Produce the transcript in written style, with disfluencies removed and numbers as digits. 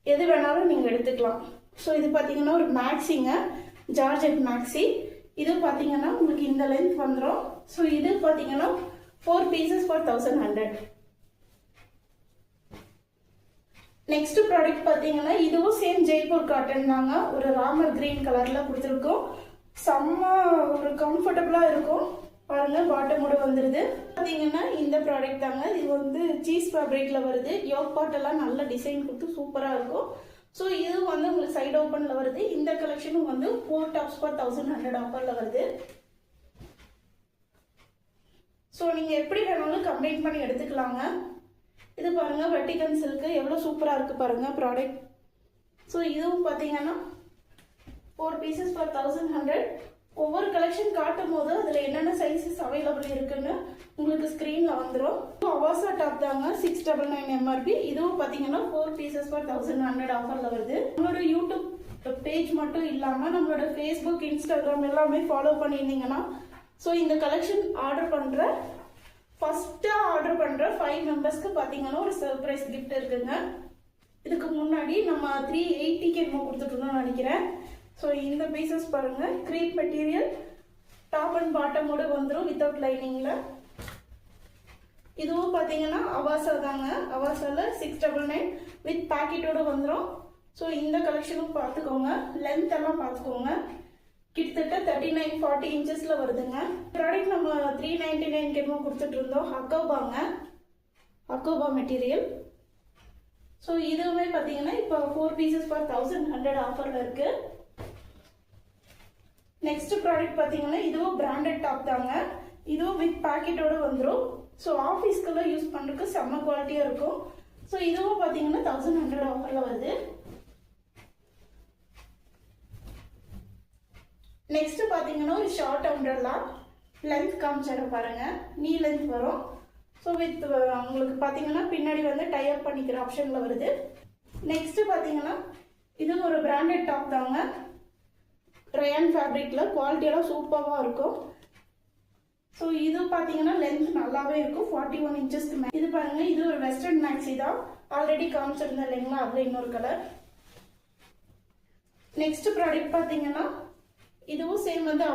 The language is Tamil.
எது வேணாலும் நீங்கள் எடுத்துக்கலாம். ஸோ இது பார்த்தீங்கன்னா ஒரு மேக்ஸிங்க, ஜார்ஜெட் மேக்ஸி. இது பார்த்தீங்கன்னா உங்களுக்கு இந்த லென்த் வந்துடும். ஸோ இது பார்த்தீங்கன்னா 4 pieces for 1100. நெக்ஸ்ட் ப்ராடக்ட் பார்த்தீங்கன்னா இதுவும் சேம் ஜெய்ப்பூர் காட்டன் தாங்க. ஒரு ராமர் கிரீன் கலரில் கொடுத்துருக்கோம். செம்ம ஒரு கம்ஃபர்டபுளாக இருக்கும் பாருங்க. பாட்டமோட வந்துடுது. பார்த்தீங்கன்னா இந்த ப்ராடக்ட் தாங்க. இது வந்து சீஸ் ஃபேப்ரிக்கில் வருது. யோக் பாட்டெல்லாம் நல்ல டிசைன் கொடுத்து சூப்பராக இருக்கும். ஸோ இது வந்து உங்களுக்கு சைடு ஓப்பனில் வருது. இந்த கலெக்ஷனும் வந்து 4 tops for 1100 ஆஃபரில் வருது. ஸோ நீங்கள் எப்படி வேணாலும் கம்பைன் பண்ணி எடுத்துக்கலாங்க. இது பாருங்க வெட்டிகன் சில்க்கு எவ்வளோ சூப்பராக இருக்குது பாருங்க ப்ராடக்ட். ஸோ இதுவும் பார்த்தீங்கன்னா 4 pieces for 1100. ஒவ்வொரு கலெக்ஷன் காட்டும் போது அதில் என்னென்ன சைஸஸ் அவைலபிள் இருக்குன்னு உங்களுக்கு ஸ்க்ரீனில் வந்துடும். அவாசா டாப் தாங்க 699 MRP. இதுவும் பார்த்தீங்கன்னா 4 pieces for 1100 ஆஃபரில் வருது. நம்மளோட யூடியூப் பேஜ் மட்டும் இல்லாமல் நம்மளோட ஃபேஸ்புக், இன்ஸ்டாகிராம் எல்லாமே ஃபாலோ பண்ணியிருந்தீங்கன்னா ஸோ இந்த கலெக்ஷன் ஃபஸ்ட்டாக ஆர்டர் பண்ணுற 5 மெம்பர்ஸ்க்கு பார்த்தீங்கன்னா ஒரு சர்ப்ரைஸ் கிஃப்ட் இருக்குங்க. இதுக்கு முன்னாடி நம்ம 380 என்னமோ கொடுத்துட்ருந்தோம்னு நினைக்கிறேன். ஸோ இந்த பீசஸ் பாருங்கள். க்ரீப் மெட்டீரியல், டாப் அண்ட் பாட்டமோடு வந்துடும் வித்தவுட் லைனிங்கில். இதுவும் பார்த்தீங்கன்னா அவாசா தாங்க. அவாசாவில் 699 வித் பேக்கெட்டோடு வந்துடும். ஸோ இந்த கலெக்ஷனும் பார்த்துக்கோங்க. லென்த் எல்லாம் பார்த்துக்கோங்க. கிட்டத்தட்ட 39-40 இன்ச்சஸில் வருதுங்க. ப்ராடக்ட் நம்ம 399 என்னமோ கொடுத்துட்டு இருந்தோம். ஹக்கோபாங்க, ஹக்கோபா மெட்டீரியல். ஸோ இதுவுமே பார்த்தீங்கன்னா இப்போ 4 pieces for 1100 ஆஃபரில் இருக்கு. நெக்ஸ்ட் ப்ராடக்ட் பார்த்தீங்கன்னா இதுவும் பிராண்டட் டாப் தாங்க. இதுவும் வித் பேக்கெட்டோடு வந்துடும். ஸோ ஆஃபீஸ்க்கெல்லாம் யூஸ் பண்ணுறதுக்கு செம்ம குவாலிட்டியாக இருக்கும். ஸோ இதுவும் பார்த்தீங்கன்னா 1100 ஆஃபரில் வருது. நெக்ஸ்ட் பார்த்தீங்கன்னா ஒரு ஷார்ட் அம்ப்ரெல்லா. லென்த் காமிச்சிட பாருங்க. நீ லென்த் வரும். ஸோ வித் உங்களுக்கு பார்த்தீங்கன்னா பின்னாடி வந்து டை அப் பண்ணிக்கிற ஆப்ஷனில் வருது. நெக்ஸ்ட் பார்த்தீங்கன்னா இது ஒரு பிராண்டட் டாப் தாங்க. ரயான் ஃபேப்ரிக்கில் குவாலிட்டியெல்லாம் சூப்பராக இருக்கும். ஸோ இது பார்த்தீங்கன்னா லென்த் நல்லாவே இருக்கும். 41 இன்ச்சஸ்க்கு மேலே. இது பாருங்க, இது ஒரு வெஸ்டர்ன் மேக்ஸி தான். ஆல்ரெடி காமிச்சிருந்தேன் இல்லைங்களா, அதில் இன்னொரு கலர். நெக்ஸ்ட் ப்ராடக்ட் பார்த்தீங்கன்னா இதுவும் சேம் வந்து